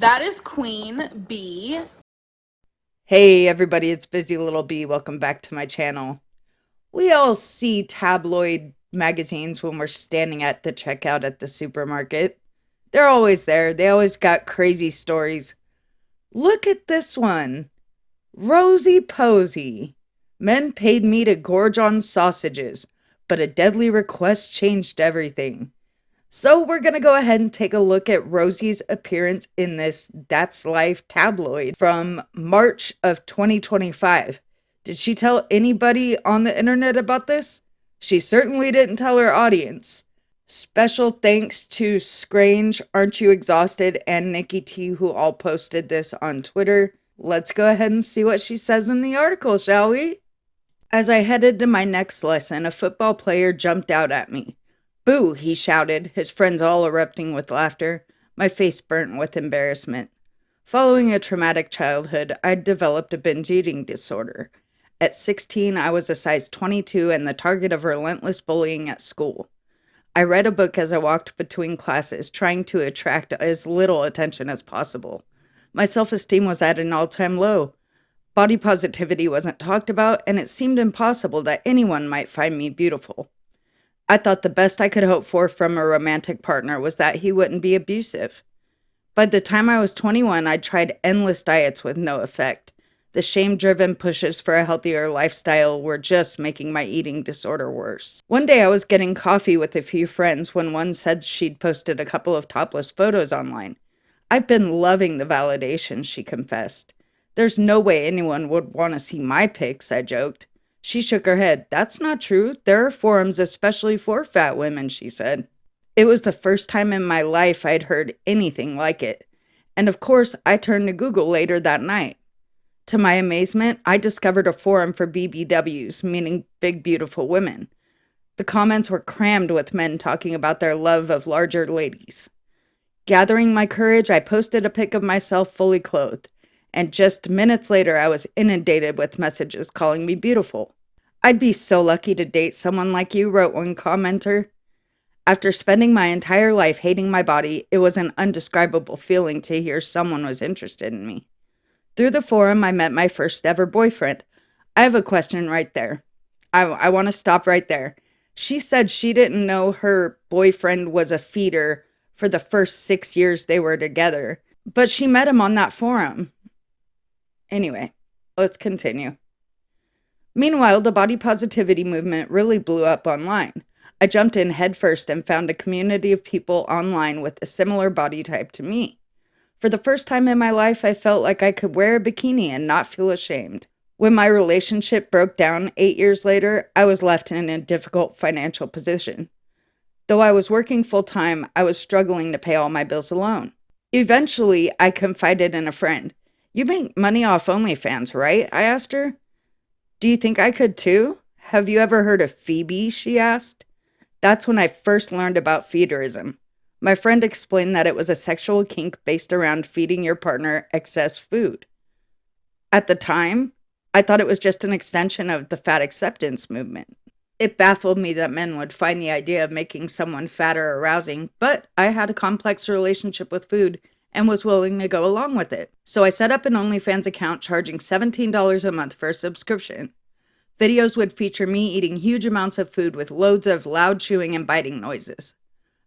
That is Queen Bee. Hey everybody, it's Busy Little Bee. Welcome back to my channel. We all see tabloid magazines when we're standing at the checkout at the supermarket. They're always there. They always got crazy stories. Look at this one. Rosie Posey. Men paid me to gorge on sausages, but a deadly request changed everything. So we're going to go ahead and take a look at Rosie's appearance in this That's Life tabloid from March of 2025. Did she tell anybody on the internet about this? She certainly didn't tell her audience. Special thanks to Scrange, Aren't You Exhausted, and Nikki T, who all posted this on Twitter. Let's go ahead and see what she says in the article, shall we? As I headed to my next lesson, a football player jumped out at me. "Boo!" he shouted, his friends all erupting with laughter. My face burnt with embarrassment. Following a traumatic childhood, I'd developed a binge eating disorder. At 16, I was a size 22 and the target of relentless bullying at school. I read a book as I walked between classes, trying to attract as little attention as possible. My self-esteem was at an all-time low. Body positivity wasn't talked about, and it seemed impossible that anyone might find me beautiful. I thought the best I could hope for from a romantic partner was that he wouldn't be abusive. By the time I was 21, I'd tried endless diets with no effect. The shame-driven pushes for a healthier lifestyle were just making my eating disorder worse. One day I was getting coffee with a few friends when one said she'd posted a couple of topless photos online. "I've been loving the validation," she confessed. "There's no way anyone would want to see my pics," I joked. She shook her head. "That's not true. There are forums especially for fat women," she said. It was the first time in my life I'd heard anything like it. And of course, I turned to Google later that night. To my amazement, I discovered a forum for BBWs, meaning big, beautiful women. The comments were crammed with men talking about their love of larger ladies. Gathering my courage, I posted a pic of myself fully clothed. And just minutes later, I was inundated with messages calling me beautiful. "I'd be so lucky to date someone like you," wrote one commenter. After spending my entire life hating my body, it was an undescribable feeling to hear someone was interested in me. Through the forum, I met my first ever boyfriend. I have a question right there. I want to stop right there. She said she didn't know her boyfriend was a feeder for the first 6 years they were together, but she met him on that forum. Anyway, let's continue. Meanwhile, the body positivity movement really blew up online. I jumped in headfirst and found a community of people online with a similar body type to me. For the first time in my life, I felt like I could wear a bikini and not feel ashamed. When my relationship broke down 8 years later, I was left in a difficult financial position. Though I was working full-time, I was struggling to pay all my bills alone. Eventually, I confided in a friend. "You make money off OnlyFans, right?" I asked her. "Do you think I could too? Have you ever heard of Phoebe?" she asked. That's when I first learned about feederism. My friend explained that it was a sexual kink based around feeding your partner excess food. At the time, I thought it was just an extension of the fat acceptance movement. It baffled me that men would find the idea of making someone fatter arousing, but I had a complex relationship with food and was willing to go along with it. So I set up an OnlyFans account charging $17 a month for a subscription. Videos would feature me eating huge amounts of food with loads of loud chewing and biting noises.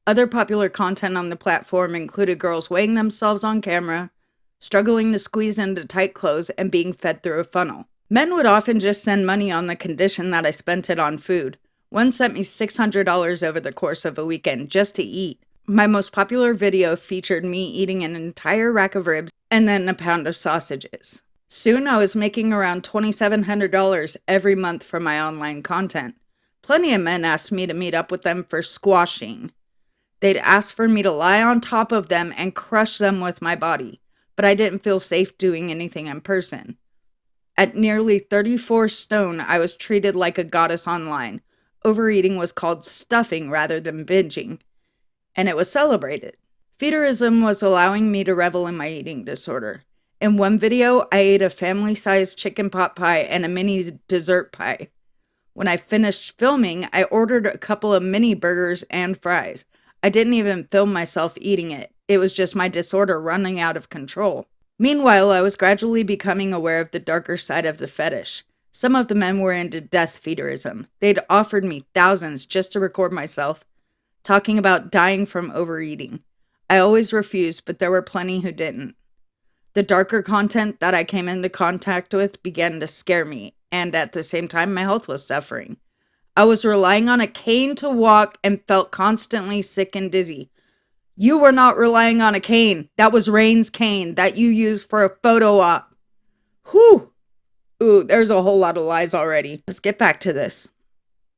Other popular content on the platform included girls weighing themselves on camera, struggling to squeeze into tight clothes, and being fed through a funnel. Men would often just send money on the condition that I spent it on food. One sent me $600 over the course of a weekend just to eat. My most popular video featured me eating an entire rack of ribs and then a pound of sausages. Soon I was making around $2,700 every month from my online content. Plenty of men asked me to meet up with them for squashing. They'd ask for me to lie on top of them and crush them with my body, but I didn't feel safe doing anything in person. At nearly 34 stone, I was treated like a goddess online. Overeating was called stuffing rather than binging, and it was celebrated. Feederism was allowing me to revel in my eating disorder. In one video, I ate a family-sized chicken pot pie and a mini dessert pie. When I finished filming, I ordered a couple of mini burgers and fries. I didn't even film myself eating it. It was just my disorder running out of control. Meanwhile, I was gradually becoming aware of the darker side of the fetish. Some of the men were into death feederism. They'd offered me thousands just to record myself, talking about dying from overeating. I always refused, but there were plenty who didn't. The darker content that I came into contact with began to scare me, and at the same time, my health was suffering. I was relying on a cane to walk and felt constantly sick and dizzy. You were not relying on a cane. That was Rain's cane that you used for a photo op. Whew! Ooh, there's a whole lot of lies already. Let's get back to this.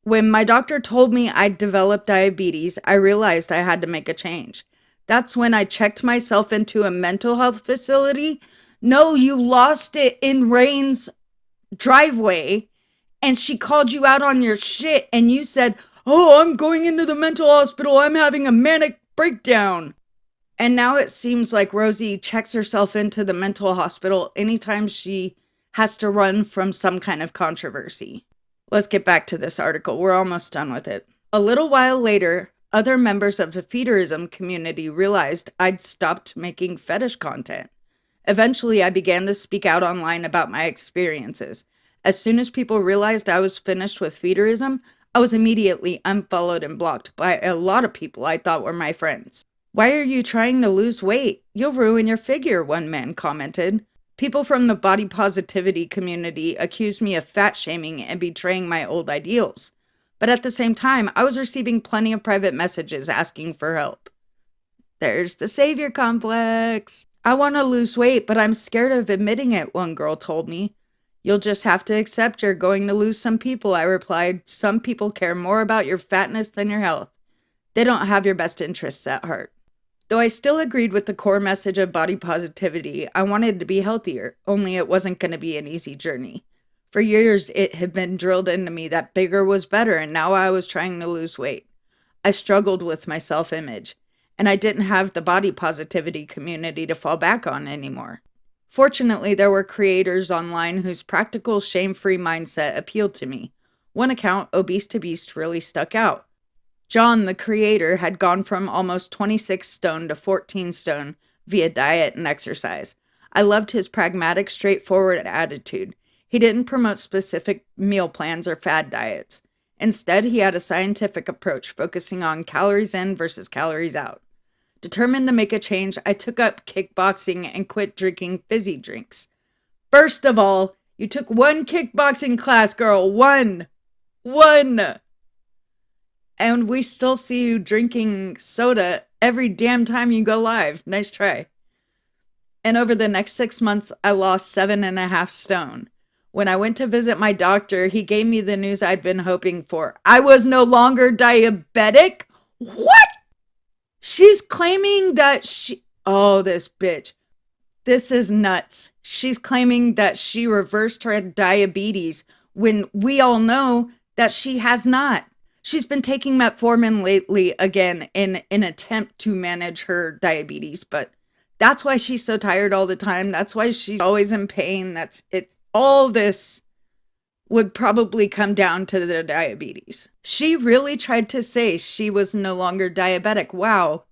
When my doctor told me I'd developed diabetes, I realized I had to make a change. That's when I checked myself into a mental health facility. No, you lost it in Rain's driveway, and she called you out on your shit, and you said, "Oh, I'm going into the mental hospital. I'm having a manic breakdown." And now it seems like Rosie checks herself into the mental hospital anytime she has to run from some kind of controversy. Let's get back to this article. We're almost done with it. A little while later, other members of the feederism community realized I'd stopped making fetish content. Eventually, I began to speak out online about my experiences. As soon as people realized I was finished with feederism, I was immediately unfollowed and blocked by a lot of people I thought were my friends. "Why are you trying to lose weight? You'll ruin your figure," one man commented. People from the body positivity community accused me of fat shaming and betraying my old ideals. But at the same time, I was receiving plenty of private messages asking for help. There's the savior complex. "I want to lose weight, but I'm scared of admitting it," one girl told me. "You'll just have to accept you're going to lose some people," I replied. "Some people care more about your fatness than your health. They don't have your best interests at heart." Though I still agreed with the core message of body positivity, I wanted to be healthier, only it wasn't going to be an easy journey. For years, it had been drilled into me that bigger was better, and now I was trying to lose weight. I struggled with my self-image, and I didn't have the body positivity community to fall back on anymore. Fortunately, there were creators online whose practical, shame-free mindset appealed to me. One account, Obese to Beast, really stuck out. John, the creator, had gone from almost 26 stone to 14 stone via diet and exercise. I loved his pragmatic, straightforward attitude. He didn't promote specific meal plans or fad diets. Instead, he had a scientific approach focusing on calories in versus calories out. Determined to make a change, I took up kickboxing and quit drinking fizzy drinks. First of all, you took one kickboxing class, girl. One. And we still see you drinking soda every damn time you go live. Nice try. And over the next 6 months, I lost 7.5 stone. When I went to visit my doctor, he gave me the news I'd been hoping for. I was no longer diabetic? What? She's claiming that oh, this bitch. This is nuts. She's claiming that she reversed her diabetes when we all know that she has not. She's been taking metformin lately again in an attempt to manage her diabetes, but that's why she's so tired all the time. That's why she's always in pain. All this would probably come down to the diabetes. She really tried to say she was no longer diabetic. Wow.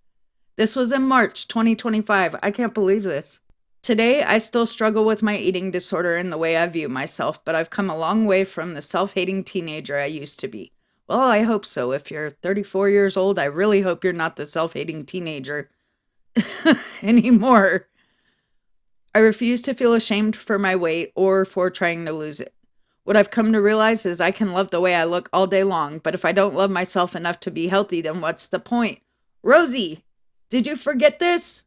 This was in March 2025. I can't believe this. Today, I still struggle with my eating disorder and the way I view myself, but I've come a long way from the self-hating teenager I used to be. Well, I hope so. If you're 34 years old, I really hope you're not the self-hating teenager anymore. I refuse to feel ashamed for my weight or for trying to lose it. What I've come to realize is I can love the way I look all day long, but if I don't love myself enough to be healthy, then what's the point? Rosie, did you forget this?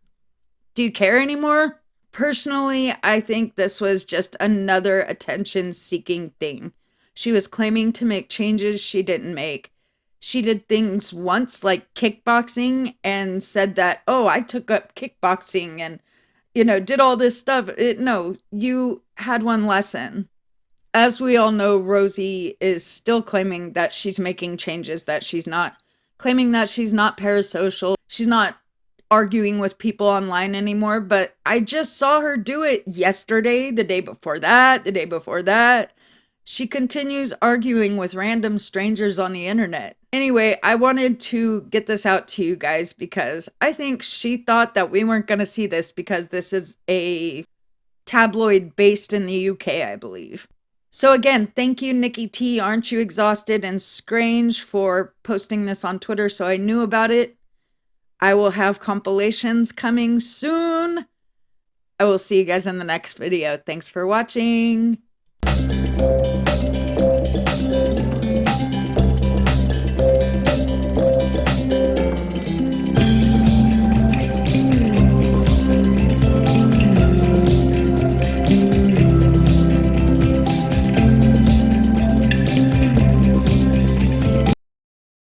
Do you care anymore? Personally, I think this was just another attention-seeking thing. She was claiming to make changes she didn't make. She did things once like kickboxing and said that, "Oh, I took up kickboxing and, did all this stuff." No, you had one lesson. As we all know, Rosie is still claiming that she's making changes that she's not. Claiming that she's not parasocial. She's not arguing with people online anymore, but I just saw her do it yesterday, the day before that, the day before that. She continues arguing with random strangers on the internet. Anyway, I wanted to get this out to you guys because I think she thought that we weren't going to see this because this is a tabloid based in the UK, I believe. So again, thank you, Nikki T. Aren't You Exhausted and Scrange for posting this on Twitter so I knew about it. I will have compilations coming soon. I will see you guys in the next video. Thanks for watching.